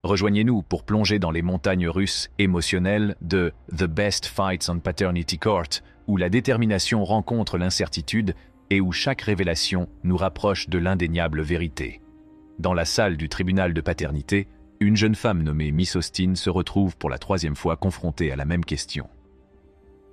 Rejoignez-nous pour plonger dans les montagnes russes émotionnelles de The Best Fights on Paternity Court, où la détermination rencontre l'incertitude et où chaque révélation nous rapproche de l'indéniable vérité. Dans la salle du tribunal de paternité, une jeune femme nommée Miss Austin se retrouve pour la 3e fois confrontée à la même question.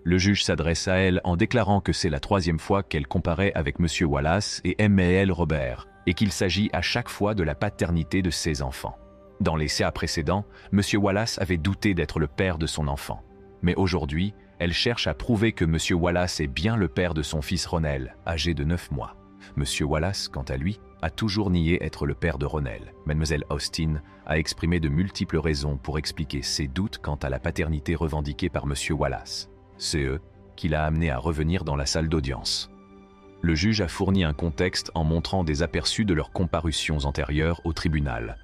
Le juge s'adresse à elle en déclarant que c'est la 3e fois qu'elle comparait avec M. Wallace et M.L. Robert, et qu'il s'agit à chaque fois de la paternité de ses enfants. Dans les cas précédents, M. Wallace avait douté d'être le père de son enfant. Mais aujourd'hui, elle cherche à prouver que M. Wallace est bien le père de son fils Ronell, âgé de 9 mois. M. Wallace, quant à lui, a toujours nié être le père de Ronell. Mlle Austin a exprimé de multiples raisons pour expliquer ses doutes quant à la paternité revendiquée par M. Wallace. C'est eux qui l'a amené à revenir dans la salle d'audience. Le juge a fourni un contexte en montrant des aperçus de leurs comparutions antérieures au tribunal.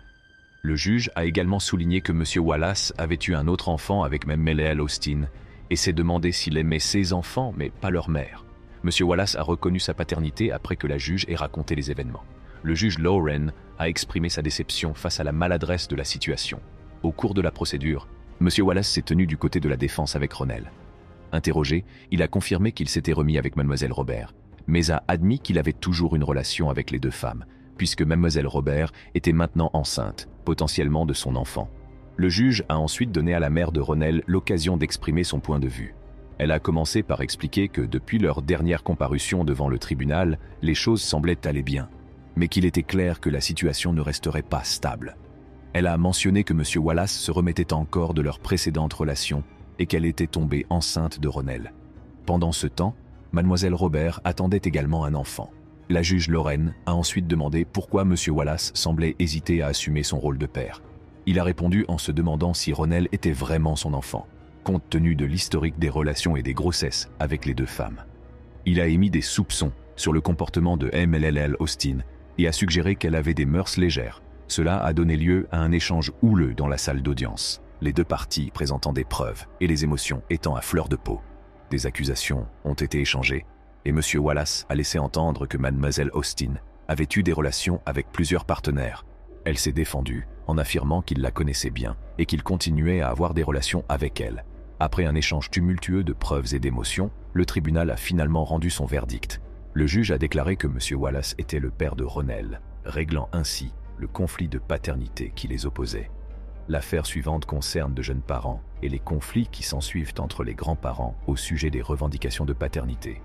Le juge a également souligné que M. Wallace avait eu un autre enfant avec Mlle Austin et s'est demandé s'il aimait ses enfants mais pas leur mère. M. Wallace a reconnu sa paternité après que la juge ait raconté les événements. Le juge Lauren a exprimé sa déception face à la maladresse de la situation. Au cours de la procédure, M. Wallace s'est tenu du côté de la défense avec Ronell. Interrogé, il a confirmé qu'il s'était remis avec Mlle Robert, mais a admis qu'il avait toujours une relation avec les deux femmes, puisque Mlle Robert était maintenant enceinte, potentiellement de son enfant. Le juge a ensuite donné à la mère de Ronell l'occasion d'exprimer son point de vue. Elle a commencé par expliquer que depuis leur dernière comparution devant le tribunal, les choses semblaient aller bien, mais qu'il était clair que la situation ne resterait pas stable. Elle a mentionné que M. Wallace se remettait encore de leur précédente relation et qu'elle était tombée enceinte de Ronell. Pendant ce temps, Mlle Robert attendait également un enfant. La juge Lauren a ensuite demandé pourquoi M. Wallace semblait hésiter à assumer son rôle de père. Il a répondu en se demandant si Ronell était vraiment son enfant, compte tenu de l'historique des relations et des grossesses avec les deux femmes. Il a émis des soupçons sur le comportement de Mlle Austin et a suggéré qu'elle avait des mœurs légères. Cela a donné lieu à un échange houleux dans la salle d'audience, les deux parties présentant des preuves et les émotions étant à fleur de peau. Des accusations ont été échangées et M. Wallace a laissé entendre que Mlle Austin avait eu des relations avec plusieurs partenaires. Elle s'est défendue en affirmant qu'il la connaissait bien et qu'il continuait à avoir des relations avec elle. Après un échange tumultueux de preuves et d'émotions, le tribunal a finalement rendu son verdict. Le juge a déclaré que M. Wallace était le père de Ronell, réglant ainsi le conflit de paternité qui les opposait. L'affaire suivante concerne de jeunes parents et les conflits qui s'ensuivent entre les grands-parents au sujet des revendications de paternité.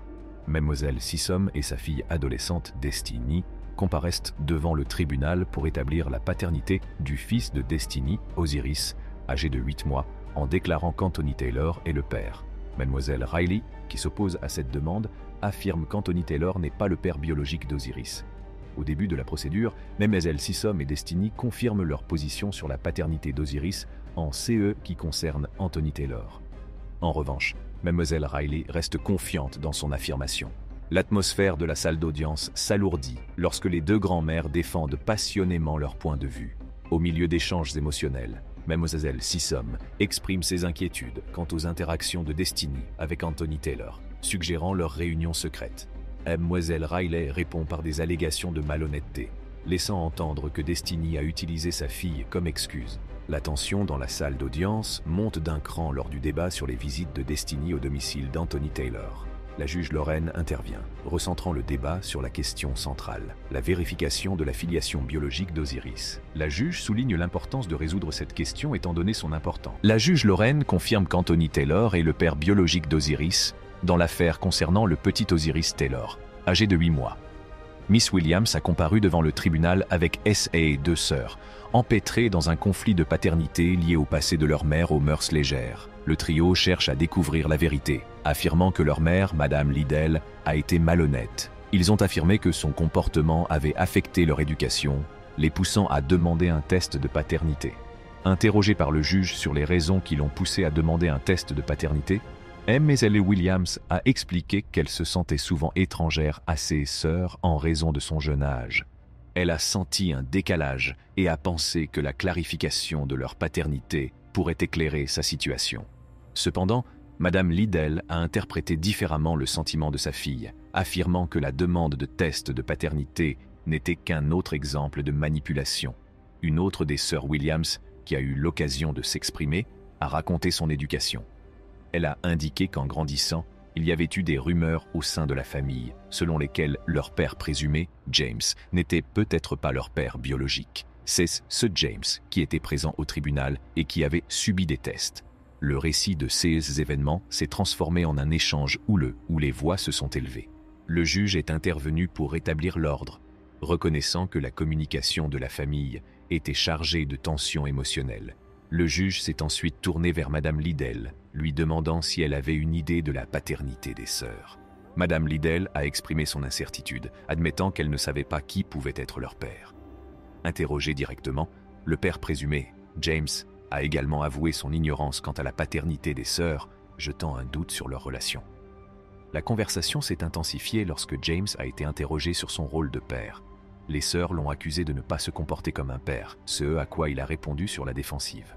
Mlle Sissom et sa fille adolescente Destiny comparaissent devant le tribunal pour établir la paternité du fils de Destiny, Osiris, âgé de 8 mois, en déclarant qu'Anthony Taylor est le père. Mlle Riley, qui s'oppose à cette demande, affirme qu'Anthony Taylor n'est pas le père biologique d'Osiris. Au début de la procédure, Mlle Sissom et Destiny confirment leur position sur la paternité d'Osiris en CE qui concerne Anthony Taylor. En revanche, Mlle Riley reste confiante dans son affirmation. L'atmosphère de la salle d'audience s'alourdit lorsque les deux grands-mères défendent passionnément leur point de vue. Au milieu d'échanges émotionnels, Mlle Sissom exprime ses inquiétudes quant aux interactions de Destiny avec Anthony Taylor, suggérant leur réunion secrète. Mlle Riley répond par des allégations de malhonnêteté, laissant entendre que Destiny a utilisé sa fille comme excuse. La tension dans la salle d'audience monte d'un cran lors du débat sur les visites de Destiny au domicile d'Anthony Taylor. La juge Lauren intervient, recentrant le débat sur la question centrale, la vérification de la filiation biologique d'Osiris. La juge souligne l'importance de résoudre cette question étant donné son importance. La juge Lauren confirme qu'Anthony Taylor est le père biologique d'Osiris dans l'affaire concernant le petit Osiris Taylor, âgé de 8 mois. Miss Williams a comparu devant le tribunal avec S.A., deux sœurs, empêtrées dans un conflit de paternité lié au passé de leur mère aux mœurs légères. Le trio cherche à découvrir la vérité, affirmant que leur mère, Madame Liddell, a été malhonnête. Ils ont affirmé que son comportement avait affecté leur éducation, les poussant à demander un test de paternité. Interrogée par le juge sur les raisons qui l'ont poussée à demander un test de paternité, Mlle Williams a expliqué qu'elle se sentait souvent étrangère à ses sœurs en raison de son jeune âge. Elle a senti un décalage et a pensé que la clarification de leur paternité pourrait éclairer sa situation. Cependant, Madame Liddell a interprété différemment le sentiment de sa fille, affirmant que la demande de test de paternité n'était qu'un autre exemple de manipulation. Une autre des sœurs Williams qui a eu l'occasion de s'exprimer, a raconté son éducation. Elle a indiqué qu'en grandissant, il y avait eu des rumeurs au sein de la famille, selon lesquelles leur père présumé, James, n'était peut-être pas leur père biologique. C'est ce James qui était présent au tribunal et qui avait subi des tests. Le récit de ces événements s'est transformé en un échange houleux où les voix se sont élevées. Le juge est intervenu pour rétablir l'ordre, reconnaissant que la communication de la famille était chargée de tensions émotionnelles. Le juge s'est ensuite tourné vers Madame Liddell, lui demandant si elle avait une idée de la paternité des sœurs. Madame Liddell a exprimé son incertitude, admettant qu'elle ne savait pas qui pouvait être leur père. Interrogé directement, le père présumé, James, a également avoué son ignorance quant à la paternité des sœurs, jetant un doute sur leur relation. La conversation s'est intensifiée lorsque James a été interrogé sur son rôle de père. Les sœurs l'ont accusé de ne pas se comporter comme un père, ce à quoi il a répondu sur la défensive.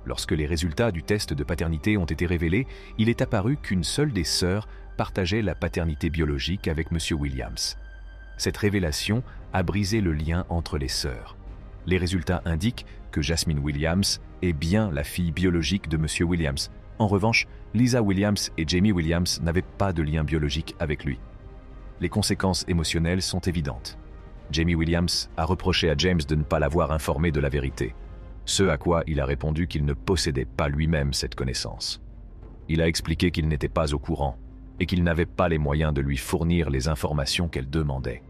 Lorsque les résultats du test de paternité ont été révélés, il est apparu qu'une seule des sœurs partageait la paternité biologique avec M. Williams. Cette révélation a brisé le lien entre les sœurs. Les résultats indiquent que Jasmine Williams est bien la fille biologique de M. Williams. En revanche, Lisa Williams et Jamie Williams n'avaient pas de lien biologique avec lui. Les conséquences émotionnelles sont évidentes. Jamie Williams a reproché à James de ne pas l'avoir informé de la vérité, ce à quoi il a répondu qu'il ne possédait pas lui-même cette connaissance. Il a expliqué qu'il n'était pas au courant et qu'il n'avait pas les moyens de lui fournir les informations qu'elle demandait.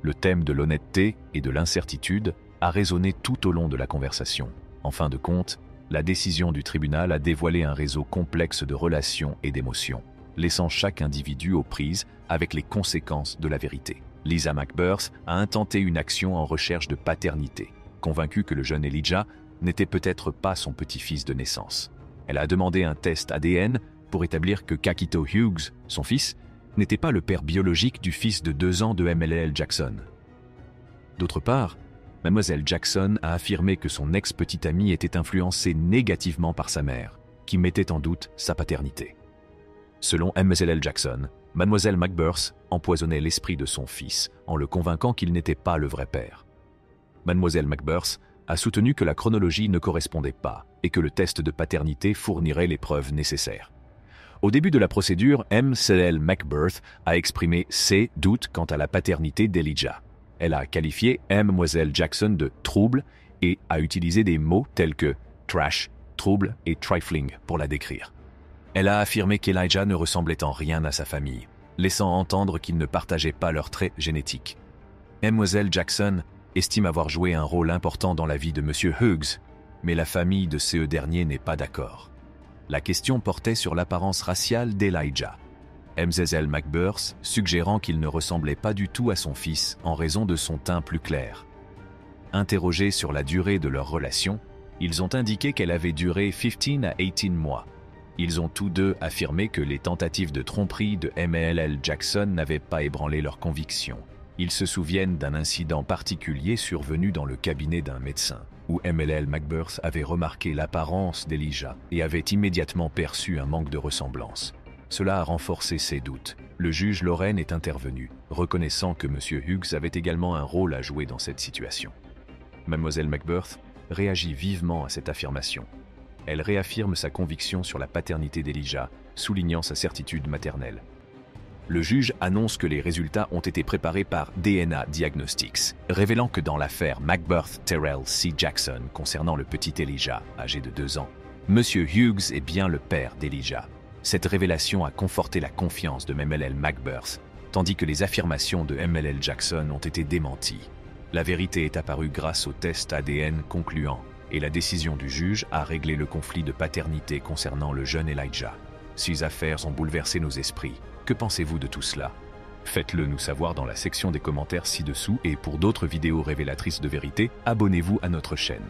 Le thème de l'honnêteté et de l'incertitude a résonné tout au long de la conversation. En fin de compte, la décision du tribunal a dévoilé un réseau complexe de relations et d'émotions, laissant chaque individu aux prises avec les conséquences de la vérité. Lisa McBirth a intenté une action en recherche de paternité, convaincue que le jeune Elijah n'était peut-être pas son petit-fils de naissance. Elle a demandé un test ADN pour établir que Kakito Hughes, son fils, n'était pas le père biologique du fils de 2 ans de MLL Jackson. D'autre part, Mademoiselle Jackson a affirmé que son ex-petite amie était influencée négativement par sa mère, qui mettait en doute sa paternité. Selon MLL Jackson, Mademoiselle McBirth empoisonnait l'esprit de son fils en le convainquant qu'il n'était pas le vrai père. Mademoiselle McBirth a soutenu que la chronologie ne correspondait pas et que le test de paternité fournirait les preuves nécessaires. Au début de la procédure, MLL McBirth a exprimé ses doutes quant à la paternité d'Elijah. Elle a qualifié Mademoiselle Jackson de trouble et a utilisé des mots tels que trash, trouble et trifling pour la décrire. Elle a affirmé qu'Elijah ne ressemblait en rien à sa famille, laissant entendre qu'ils ne partageaient pas leurs traits génétiques. Mademoiselle Jackson estime avoir joué un rôle important dans la vie de M. Hughes, mais la famille de ce dernier n'est pas d'accord. La question portait sur l'apparence raciale d'Elijah. MLL McBirth suggérant qu'il ne ressemblait pas du tout à son fils en raison de son teint plus clair. Interrogés sur la durée de leur relation, ils ont indiqué qu'elle avait duré 15 à 18 mois. Ils ont tous deux affirmé que les tentatives de tromperie de MLL Jackson n'avaient pas ébranlé leurs convictions. Ils se souviennent d'un incident particulier survenu dans le cabinet d'un médecin, où MLL McBirth avait remarqué l'apparence d'Elijah et avait immédiatement perçu un manque de ressemblance. Cela a renforcé ses doutes. Le juge Lorraine est intervenu, reconnaissant que M. Hughes avait également un rôle à jouer dans cette situation. Mademoiselle McBirth réagit vivement à cette affirmation. Elle réaffirme sa conviction sur la paternité d'Elijah, soulignant sa certitude maternelle. Le juge annonce que les résultats ont été préparés par DNA Diagnostics, révélant que dans l'affaire McBirth Terrell C. Jackson concernant le petit Elijah, âgé de 2 ans, M. Hughes est bien le père d'Elijah. Cette révélation a conforté la confiance de MLL McBirth, tandis que les affirmations de MLL Jackson ont été démenties. La vérité est apparue grâce au test ADN concluant, et la décision du juge a réglé le conflit de paternité concernant le jeune Elijah. Ces affaires ont bouleversé nos esprits. Que pensez-vous de tout cela? Faites-le nous savoir dans la section des commentaires ci-dessous et pour d'autres vidéos révélatrices de vérité, abonnez-vous à notre chaîne.